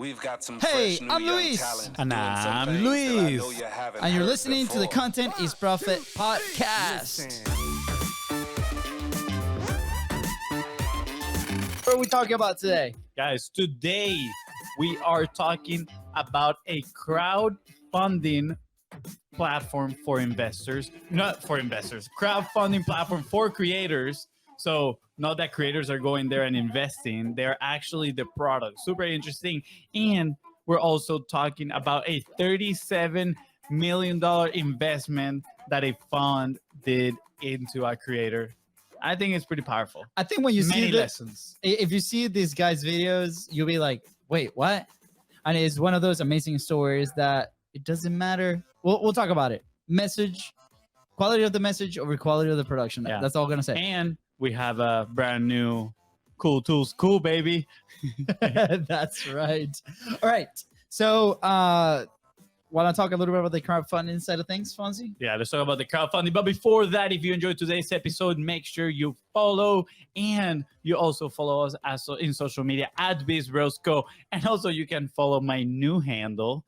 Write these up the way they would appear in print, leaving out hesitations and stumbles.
We've got some Hey, fresh new I'm young Luis. talent And doing some I'm things that I Luis. know you haven't And you're heard listening to the before. Content is Profit podcast. What are we talking about today? Guys, today we are talking about a crowdfunding platform for investors. Not for investors, crowdfunding platform for creators. So not that creators are going there and investing, they're actually the product. Super interesting. And we're also talking about a $37 million investment that a fund did into a creator. I think it's pretty powerful. I think when you Many see the, lessons. if you see these guys' videos, you'll be like, wait, what? And it's one of those amazing stories that it doesn't matter. We'll talk about it. Message, quality of the message over quality of the production. Yeah. That's all I'm going to say. And we have a brand new Cool Tools Cool Baby. That's right. All right. So, want to talk a little bit about the crowdfunding side of things, Fonzie? Yeah, let's talk about the crowdfunding. But before that, if you enjoyed today's episode, make sure you follow and you also follow us in social media at BIZBROS Co. And also you can follow my new handle,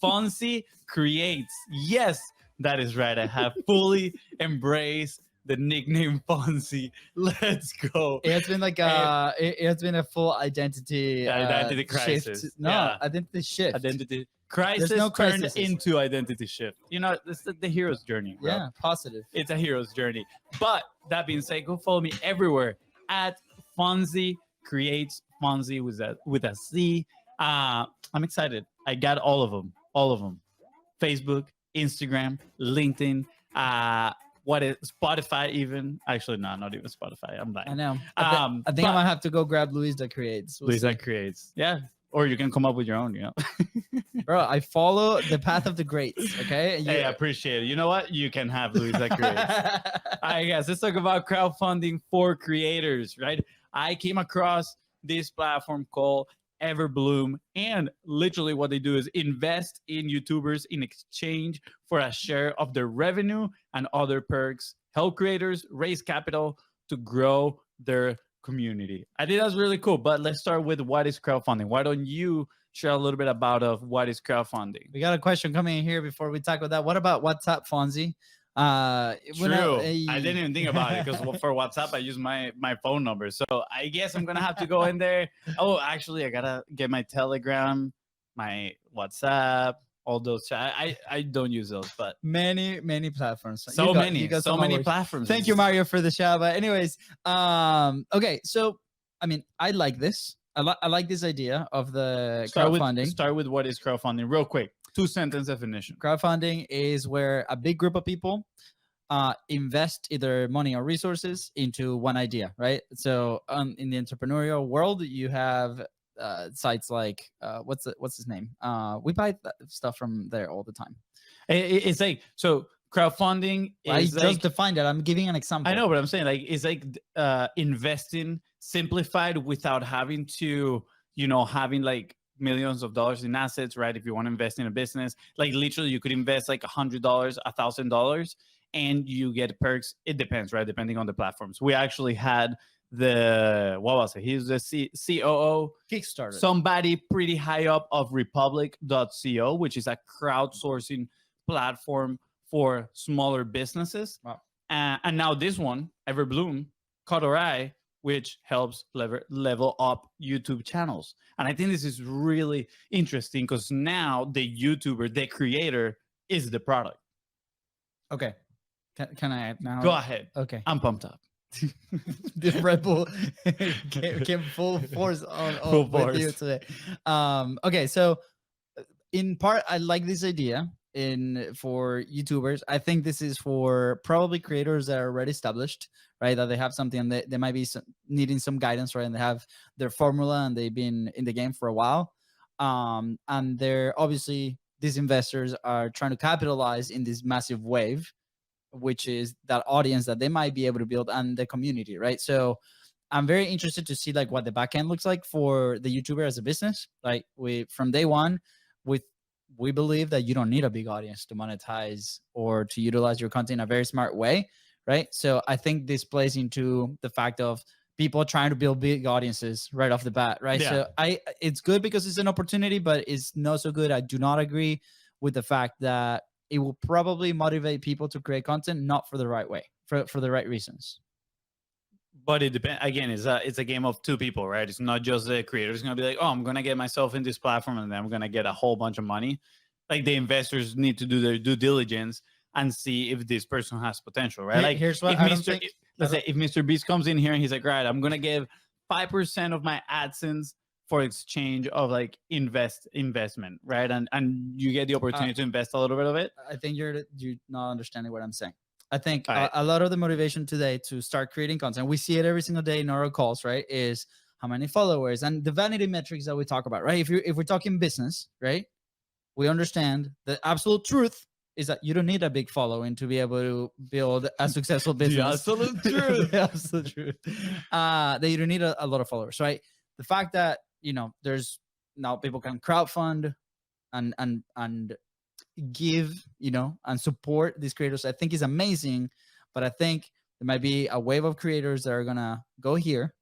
FONZI Creates. Yes, that is right. I have fully embraced the nickname Fonzie. Let's go. It has been like it has been a full identity crisis. shift. No, Yeah. identity shift. Identity crisis no turned crises. into identity shift. You know, it's the hero's journey. Bro. Yeah, positive. It's a hero's journey. But that being said, go follow me everywhere at FONZI Creates. FONZI with a Z. I'm excited. I got all of them. Facebook, Instagram, LinkedIn. What is Spotify even? Actually, no, not even Spotify. I'm lying. I know. I think I might have to go grab LUISDA Creates. We'll LUISDA see. Creates. Yeah. Or you can come up with your own, you know. Bro, I follow the path of the greats, okay? Hey, I appreciate it. You know what? You can have LUISDA Creates. All right, guys, let's talk about crowdfunding for creators, right? I came across this platform called Everbloom, and literally what they do is invest in YouTubers in exchange for a share of their revenue and other perks, help creators raise capital to grow their community. I think that's really cool, but let's start with what is crowdfunding. Why don't you share a little bit about what is crowdfunding? We got a question coming in here before we tackle that. What about WhatsApp, Fonzie? True. I didn't even think about it because for WhatsApp I use my phone number, so I guess I'm gonna have to go in there. Oh, actually, I gotta get my Telegram, my WhatsApp, all those. I don't use those, but many platforms. So many platforms. Thank you, Mario, for the shout. But anyways, okay. So I mean, I like this. I like this idea of the crowdfunding. Start with what is crowdfunding, real quick. 2-sentence definition. Crowdfunding is where a big group of people invest either money or resources into one idea, right? So in the entrepreneurial world, you have sites like what's his name? We buy stuff from there all the time. It's like, so crowdfunding is I just defined it. I'm giving an example. I know, but I'm saying like it's like investing simplified without having to, having like millions of dollars in assets, right? If you want to invest in a business, like literally you could invest like $100, $1,000, and you get perks. It depends, right? Depending on the platforms. We actually had what was it? He's the COO, Kickstarter. somebody pretty high up of Republic.co, which is a crowdsourcing platform for smaller businesses. Wow. And now this one, Everbloom, caught our eye, which helps level up YouTube channels. And I think this is really interesting because now the YouTuber, the creator, is the product. Okay. Can I now? Go ahead. Okay. I'm pumped up. The Red Bull came full force on with you today. Okay, so in part, I like this idea for YouTubers. I think this is for probably creators that are already established, right? That they have something and they might be needing some guidance, right? And they have their formula and they've been in the game for a while. And they're obviously, these investors are trying to capitalize in this massive wave, which is that audience that they might be able to build and the community, right? So I'm very interested to see like what the back end looks like for the YouTuber as a business. Like from day one, we believe that you don't need a big audience to monetize or to utilize your content in a very smart way, right? So I think this plays into the fact of people trying to build big audiences right off the bat, right? Yeah. So it's good because it's an opportunity, but it's not so good. I do not agree with the fact that it will probably motivate people to create content not for the right way, for the right reasons. But it depends. Again, it's a game of two people, right? It's not just the creator. It's gonna be like, oh, I'm gonna get myself in this platform, and then I'm gonna get a whole bunch of money. Like the investors need to do their due diligence and see if this person has potential, right? Like Here's what if I don't Mr. think. Let's say if Mr. Beast comes in here and he's like, right, I'm gonna give 5% of my AdSense for exchange of like investment, right? And you get the opportunity to invest a little bit of it. I think you're not understanding what I'm saying. I think All right. a lot of the motivation today to start creating content, we see it every single day in our calls, right? Is how many followers and the vanity metrics that we talk about, right? If we're talking business, right? We understand the absolute truth is that you don't need a big following to be able to build a successful business. The absolute truth. The absolute truth. That you don't need a lot of followers, right? The fact that, you know, there's now people can crowdfund and give, you know, and support these creators, I think is amazing. But I think there might be a wave of creators that are gonna go here,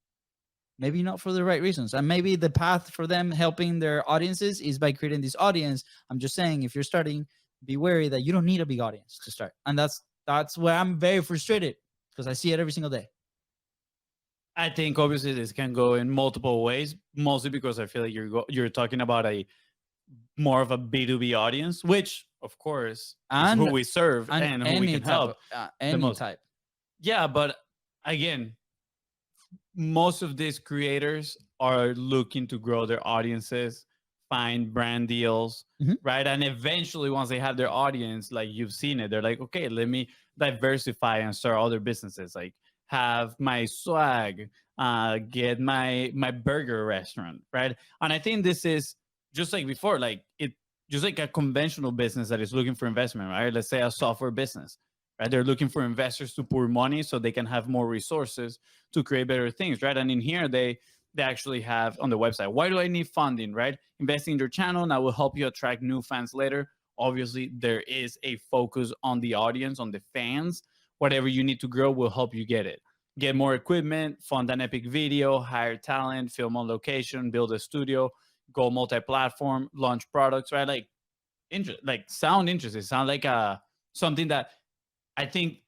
maybe not for the right reasons, and maybe the path for them helping their audiences is by creating this audience. I'm just saying, if you're starting, be wary that you don't need a big audience to start. And that's where I'm very frustrated, because I see it every single day. I think obviously this can go in multiple ways, mostly because I feel like you're talking about a more of a B2B audience, which of course And is who we serve and who we can help. Any most. type. Yeah, but again, most of these creators are looking to grow their audiences, find brand deals, right? And eventually, once they have their audience, like you've seen it, they're like, okay, let me diversify and start other businesses, like have my swag, get my burger restaurant, right? And I think this is just like before, like it just like a conventional business that is looking for investment, right? Let's say a software business, right? They're looking for investors to pour money so they can have more resources to create better things, right? And in here, they actually have on the website, why do I need funding, right? Investing in your channel now will help you attract new fans later. Obviously, there is a focus on the audience, on the fans. Whatever you need to grow will help you get it. Get more equipment, fund an epic video, hire talent, film on location, build a studio, go multi-platform, launch products, right? Like, sound interesting. Sound like something that I think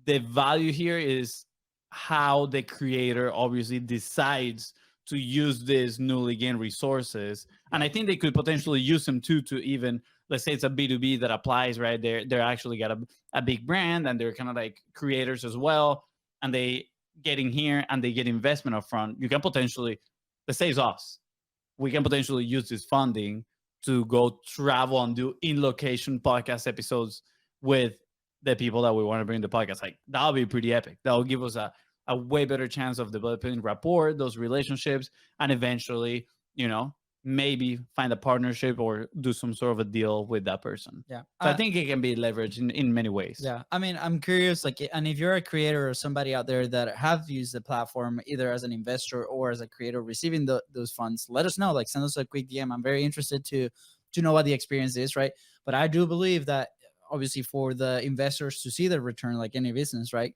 the value here is how the creator obviously decides to use these newly gained resources. And I think they could potentially use them too, to even, let's say it's a B2B that applies, right? They're actually got a big brand and they're kind of like creators as well. And they get in here and they get investment up front. You can potentially, let's say it's us, we can potentially use this funding to go travel and do in-location podcast episodes with the people that we want to bring the podcast. Like, that'll be pretty epic. That'll give us a way better chance of developing rapport, those relationships, and eventually, you know, maybe find a partnership or do some sort of a deal with that person. Yeah. So I think it can be leveraged in many ways. Yeah. I mean, I'm curious, like, and if you're a creator or somebody out there that have used the platform either as an investor or as a creator receiving those funds, let us know. Like, send us a quick DM. I'm very interested to know what the experience is, right? But I do believe that obviously for the investors to see the return, like any business, right?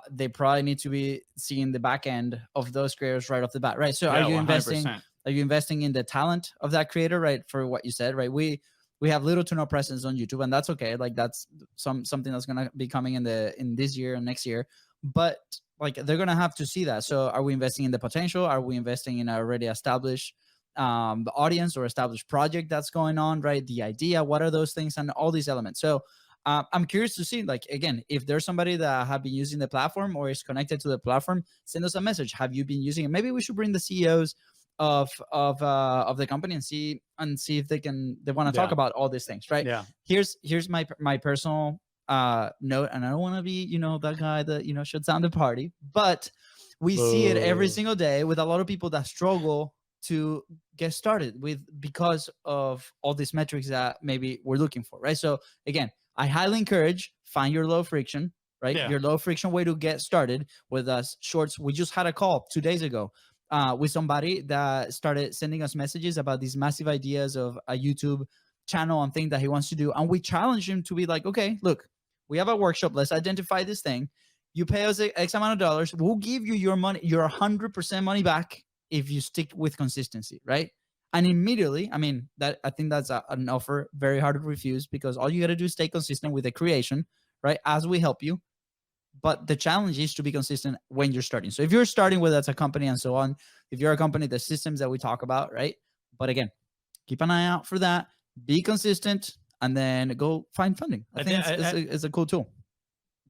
They probably need to be seeing the back end of those creators right off the bat, right? So Yeah, are you 100%. investing? Are you investing in the talent of that creator, right? For what you said, right? We have little to no presence on YouTube, and that's okay. Like, that's something that's gonna be coming in this year and next year. But like, they're gonna have to see that. So are we investing in the potential? Are we investing in already established the audience or established project that's going on, right? The idea, what are those things, and all these elements. So I'm curious to see, like, again, if there's somebody that have been using the platform or is connected to the platform, send us a message. Have you been using it? Maybe we should bring the CEOs of the company and see if they want to talk about all these things, right? Yeah. Here's my personal note, and I don't want to be, you know, that guy that, you know, shuts down the party, but we see it every single day with a lot of people that struggle to get started because of all these metrics that maybe we're looking for, right? So again, I highly encourage, find your low friction, right? Yeah. Your low friction way to get started with us. Shorts. We just had a call 2 days ago with somebody that started sending us messages about these massive ideas of a YouTube channel and thing that he wants to do. And we challenged him to be like, okay, look, we have a workshop. Let's identify this thing. you pay us X amount of dollars. We'll give you your money, your 100% money back if you stick with consistency, right? And immediately, I mean, that I think that's an offer very hard to refuse, because all you got to do is stay consistent with the creation, right? As we help you. But the challenge is to be consistent when you're starting. So if you're starting, whether that's a company and so on, if you're a company, the systems that we talk about, right? But again, keep an eye out for that. Be consistent, and then go find funding. I think it's a cool tool.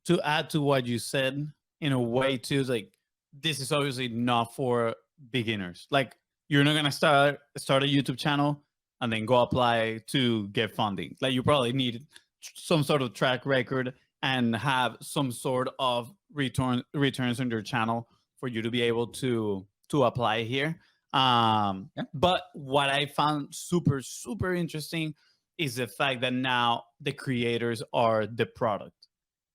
To add to what you said, in a way too, like, this is obviously not for beginners. Like, you're not gonna start a YouTube channel and then go apply to get funding. Like, you probably need some sort of track record and have some sort of returns on your channel for you to be able to apply here. But what I found super, super interesting is the fact that now the creators are the product.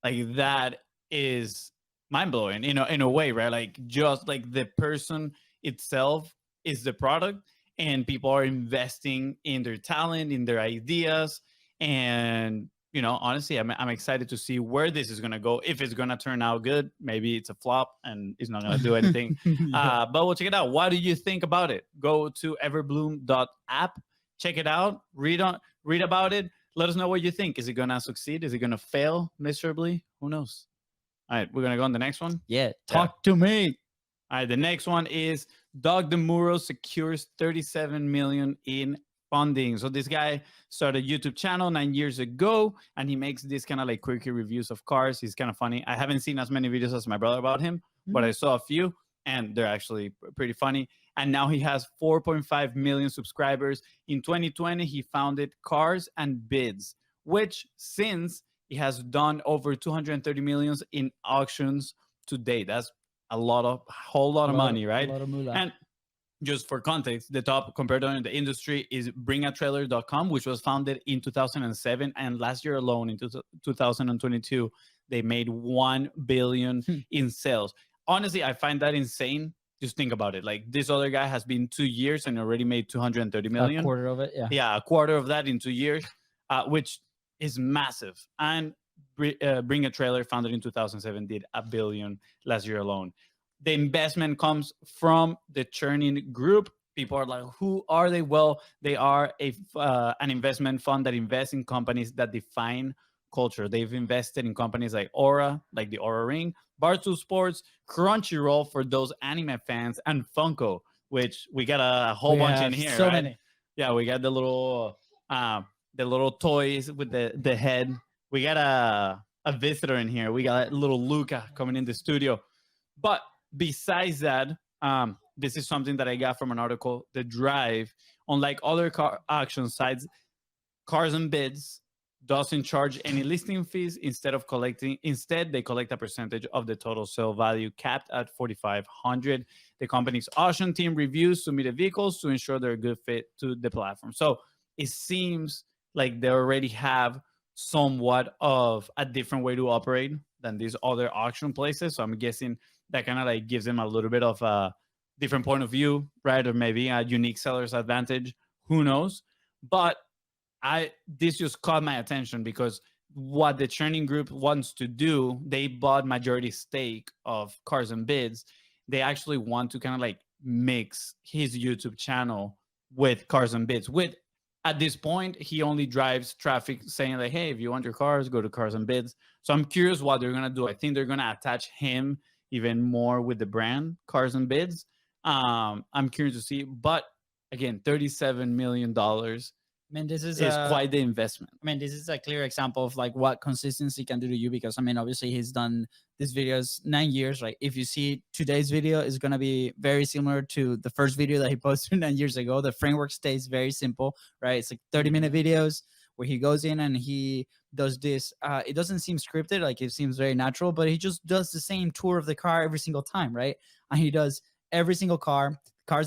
Like, that is mind-blowing, you know, in a way, right? Like, just like the person itself is the product, and people are investing in their talent, in their ideas. And, you know, honestly, I'm excited to see where this is going to go. If it's going to turn out good, maybe it's a flop and it's not going to do anything. But we'll check it out. What do you think about it? Go to everbloom.app, check it out, read about it. Let us know what you think. Is it going to succeed? Is it going to fail miserably? Who knows? All right, we're going to go on the next one. Yeah, talk to me. All right, the next one is Doug DeMuro secures 37 million in funding. So this guy started a YouTube channel 9 years ago, and he makes this kind of like quirky reviews of cars. He's kind of funny. I haven't seen as many videos as my brother about him, but I saw a few, and they're actually pretty funny. And now he has 4.5 million subscribers. In 2020, he founded Cars and Bids, which since he has done over 230 millions in auctions to date. That's a whole lot of money, right? A lot of moolah. And just for context, the top competitor in the industry is bringatrailer.com, which was founded in 2007. And last year alone, in 2022, they made 1 billion in sales. Honestly, I find that insane. Just think about it. Like, this other guy has been 2 years and already made 230 million. A quarter of it, yeah. Yeah, a quarter of that in 2 years, which is massive. And Bring a Trailer, founded in 2007, did 1 billion last year alone. The investment comes from the Churning Group. People are like, who are they? Well, they are an investment fund that invests in companies that define culture. They've invested in companies like Aura, like the Aura Ring, Barstool Sports, Crunchyroll for those anime fans, and Funko, which we got a whole bunch in here. So right? many. Yeah, we got the little toys with the head. We got a visitor in here. We got little Luca coming in the studio. But besides that, this is something that I got from an article. The Drive, unlike other car auction sites, Cars and Bids doesn't charge any listing fees. Instead, they collect a percentage of the total sale value, capped at $4,500. The company's auction team reviews submitted vehicles to ensure they're a good fit to the platform. So it seems like they already have somewhat of a different way to operate than these other auction places. So I'm guessing that kind of like gives them a little bit of a different point of view, right? Or maybe a unique seller's advantage. Who knows? But this just caught my attention, because what the Churning Group wants to do, they bought majority stake of Cars and Bids. They actually want to kind of like mix his YouTube channel with Cars and Bids. At this point, he only drives traffic saying like, hey, if you want your cars, go to Cars and Bids. So I'm curious what they're going to do. I think they're going to attach him even more with the brand Cars and Bids. I'm curious to see. But again, $37 million. I mean, this is quite the investment. I mean, this is a clear example of like what consistency can do to you, because I mean, obviously he's done these videos 9 years, right? If you see today's video, is going to be very similar to the first video that he posted 9 years ago. The framework stays very simple, right? It's like 30-minute videos where he goes in and he does this. It doesn't seem scripted, like it seems very natural, but he just does the same tour of the car every single time, right? And he does every single cars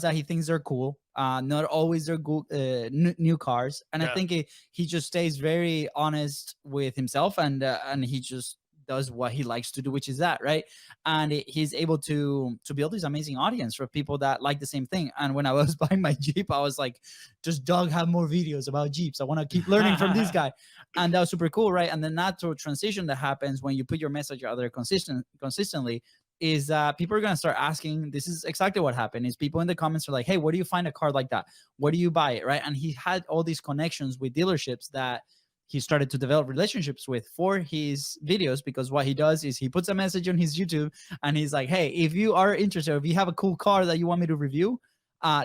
that he thinks are cool. Not always they're good, new cars. And I think he just stays very honest with himself, and he just does what he likes to do, which is that, right? And he's able to build this amazing audience for people that like the same thing. And when I was buying my Jeep, I was like, just Doug, have more videos about Jeeps. I want to keep learning from this guy. And that was super cool, right? And the natural transition that happens when you put your message out there consistently is that people are going to start asking. This is exactly what happened, is people in the comments are like, hey, where do you find a car like that? Where do you buy it, right? And he had all these connections with dealerships that he started to develop relationships with for his videos, because what he does is he puts a message on his YouTube and he's like, hey, if you are interested, if you have a cool car that you want me to review,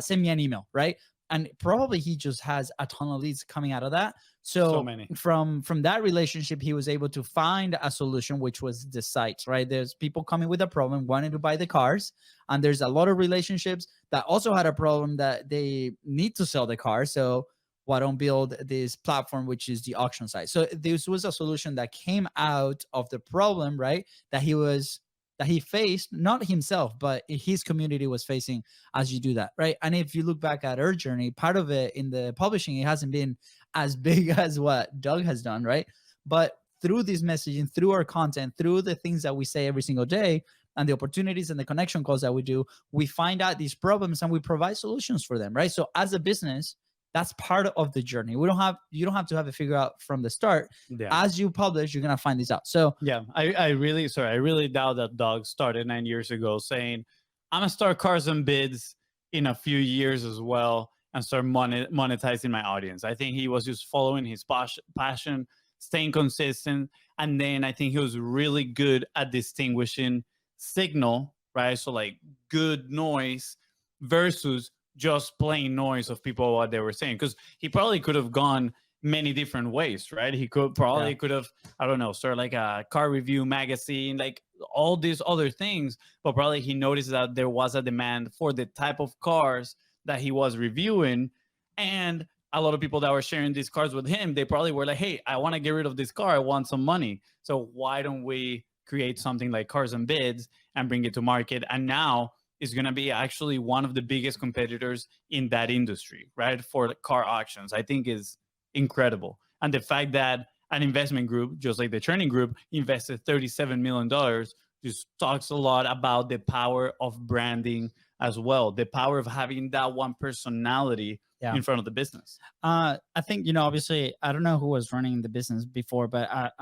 send me an email, right? And probably he just has a ton of leads coming out of that. So many. From that relationship, he was able to find a solution, which was the sites, right? There's people coming with a problem, wanting to buy the cars. And there's a lot of relationships that also had a problem that they need to sell the car. So why don't build this platform, which is the auction site? So this was a solution that came out of the problem, right? That he faced, not himself, but his community was facing as you do that, right? And if you look back at our journey, part of it in the publishing, it hasn't been as big as what Doug has done, right? But through this messaging, through our content, through the things that we say every single day, and the opportunities and the connection calls that we do, we find out these problems and we provide solutions for them, right? So as a business, that's part of the journey. You don't have to have it figured out from the start. Yeah. As you publish, you're gonna find this out. So yeah, I really doubt that Doug started 9 years ago saying, I'm gonna start Cars and Bids in a few years as well and start monetizing my audience. I think he was just following his passion, staying consistent, and then I think he was really good at distinguishing signal, right? So like good noise versus just plain noise of people what they were saying, because he probably could have gone many different ways, right? He could have, I don't know, start like a car review magazine, like all these other things, but probably he noticed that there was a demand for the type of cars that he was reviewing, and a lot of people that were sharing these cars with him, they probably were like, hey, I want to get rid of this car, I want some money, so why don't we create something like Cars and Bids and bring it to market? And now is going to be actually one of the biggest competitors in that industry, right? For the car auctions, I think is incredible. And the fact that an investment group, just like the Training Group, invested $37 million just talks a lot about the power of branding as well, the power of having that one personality in front of the business. I think, obviously, I don't know who was running the business before, but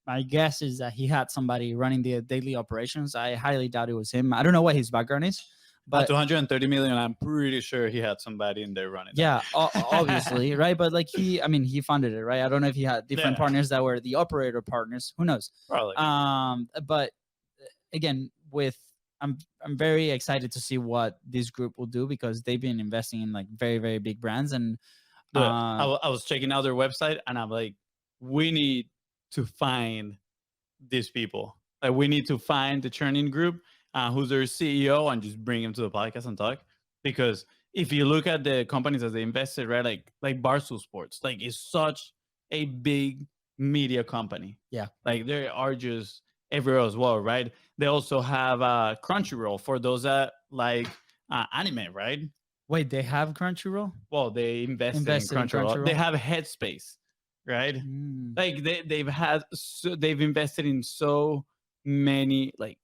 my guess is that he had somebody running the daily operations. I highly doubt it was him. I don't know what his background is, but at 230 million, I'm pretty sure he had somebody in there running. Yeah, obviously, right? But like he funded it, right? I don't know if he had different partners that were the operator partners. Who knows? Probably. But again, I'm very excited to see what this group will do, because they've been investing in like very, very big brands. And I was checking out their website, and I'm like, we need to find these people. Like, we need to find the Churning Group, who's their CEO, and just bring him to the podcast and talk. Because if you look at the companies that they invested, right, like Barstool Sports, like, it's such a big media company. Yeah, like they are just everywhere as well, right? They also have Crunchyroll for those that like anime, right? Wait, they have Crunchyroll? Well, they invested in Crunchyroll. They have Headspace, right? Like they've invested in so many like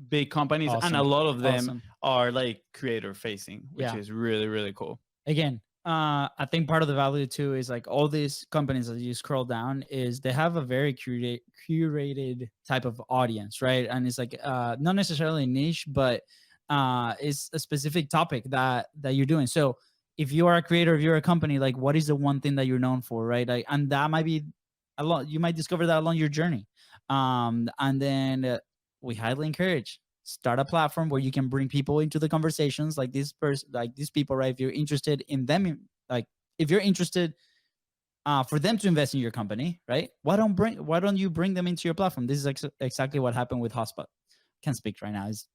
big companies, and a lot of them are like creator facing, which is really, really cool. Again, I think part of the value too is like all these companies that you scroll down is they have a very curated type of audience, right? And it's like not necessarily niche, but it's a specific topic that you're doing. So if you are a creator, if you're a company, like what is the one thing that you're known for, right? Like, and that might be a lot. You might discover that along your journey. And then we highly encourage start a platform where you can bring people into the conversations, like this person, like these people, right? If you're interested in them, like if you're interested for them to invest in your company, right? Why don't you bring them into your platform? This is exactly what happened with Hotspot. Can't speak right now. It's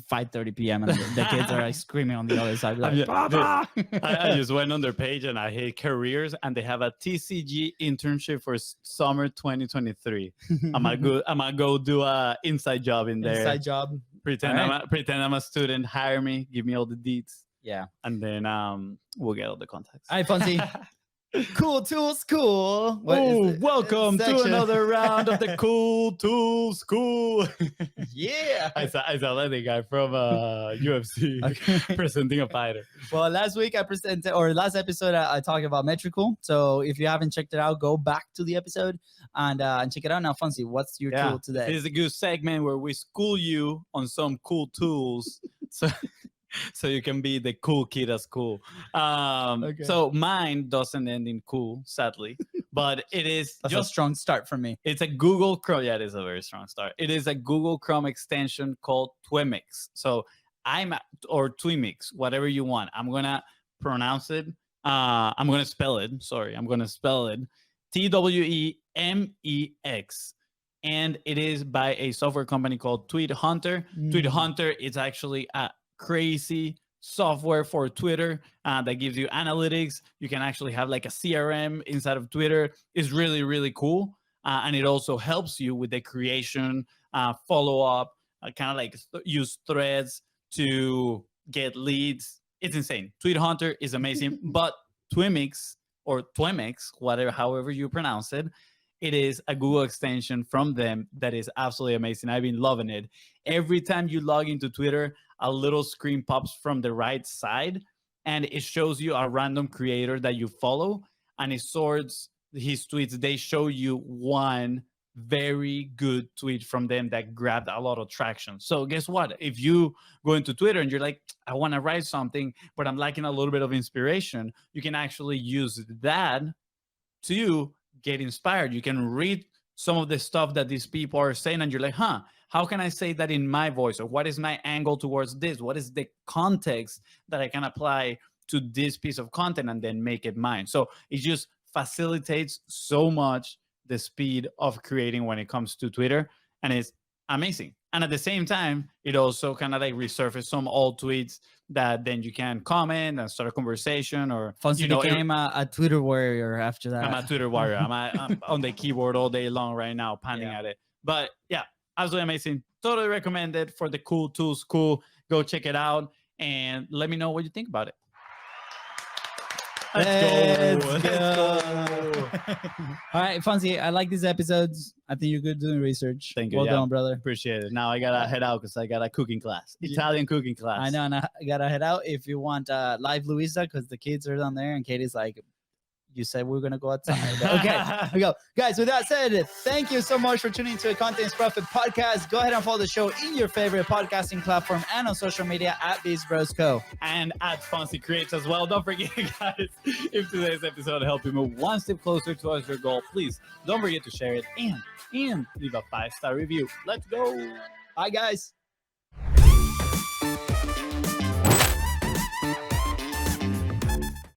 5:30 p.m. and the kids are like screaming on the other side. Like, I just went on their page and I hit careers, and they have a TCG internship for summer 2023. I'm gonna go do a inside job in there. Inside job. Pretend I'm a student. Hire me. Give me all the deets. Yeah. And then we'll get all the contacts. All right, FONZI. Cool Tools Cool. Welcome to another round of the Cool Tools Cool. Yeah. I saw that guy from UFC presenting a fighter. Well, last episode, I talked about Metricool. So if you haven't checked it out, go back to the episode and check it out. Now, Fonzie, what's your tool today? This is a good segment where we school you on some cool tools. So you can be the cool kid at school. So mine doesn't end in cool, sadly, but it is That's a strong start for me. It's a Google Chrome. Yeah, it is a very strong start. It is a Google Chrome extension called Twimix. So or Twimix, whatever you want. I'm gonna pronounce it. I'm gonna spell it. Sorry, I'm gonna spell it TWEMEX. And it is by a software company called Tweet Hunter. Tweet Hunter is actually a crazy software for Twitter that gives you analytics. You can actually have like a CRM inside of Twitter. It's really, really cool. And it also helps you with the creation, follow up, kind of like use threads to get leads. It's insane. Tweet Hunter is amazing. But Twimix or Twimix, however you pronounce it, it is a Google extension from them that is absolutely amazing. I've been loving it. Every time you log into Twitter, a little screen pops from the right side and it shows you a random creator that you follow and it sorts his tweets. They show you one very good tweet from them that grabbed a lot of traction. So guess what? If you go into Twitter and you're like, I want to write something, but I'm lacking a little bit of inspiration, you can actually use that to get inspired. You can read some of the stuff that these people are saying and you're like, how can I say that in my voice? Or what is my angle towards this? What is the context that I can apply to this piece of content and then make it mine? So it just facilitates so much the speed of creating when it comes to Twitter, and it's amazing. And at the same time, it also kind of like resurfaces some old tweets that then you can comment and start a conversation. Or Fonzie became a Twitter warrior after that. I'm a Twitter warrior. I'm on the keyboard all day long right now, pounding at it. But yeah, absolutely amazing. Totally recommend it for the Cool Tools Cool. Go check it out and let me know what you think about it. Let's go. All right, Fonzie, I like these episodes. I think you're good doing research. Thank you. Well done, brother. Appreciate it. Now I gotta head out because I got a cooking class, Italian cooking class. I know, and I gotta head out. If you want live LUISDA, because the kids are down there, and Katie's like, you said we were going to go outside. Okay, here we go. Guys, with that said, thank you so much for tuning into the Content Profit Podcast. Go ahead and follow the show in your favorite podcasting platform and on social media at BIZBROS Co. And at FONZI Creates as well. Don't forget, guys, if today's episode helped you move one step closer towards your goal, please don't forget to share it and leave a 5-star review. Let's go. Bye, guys.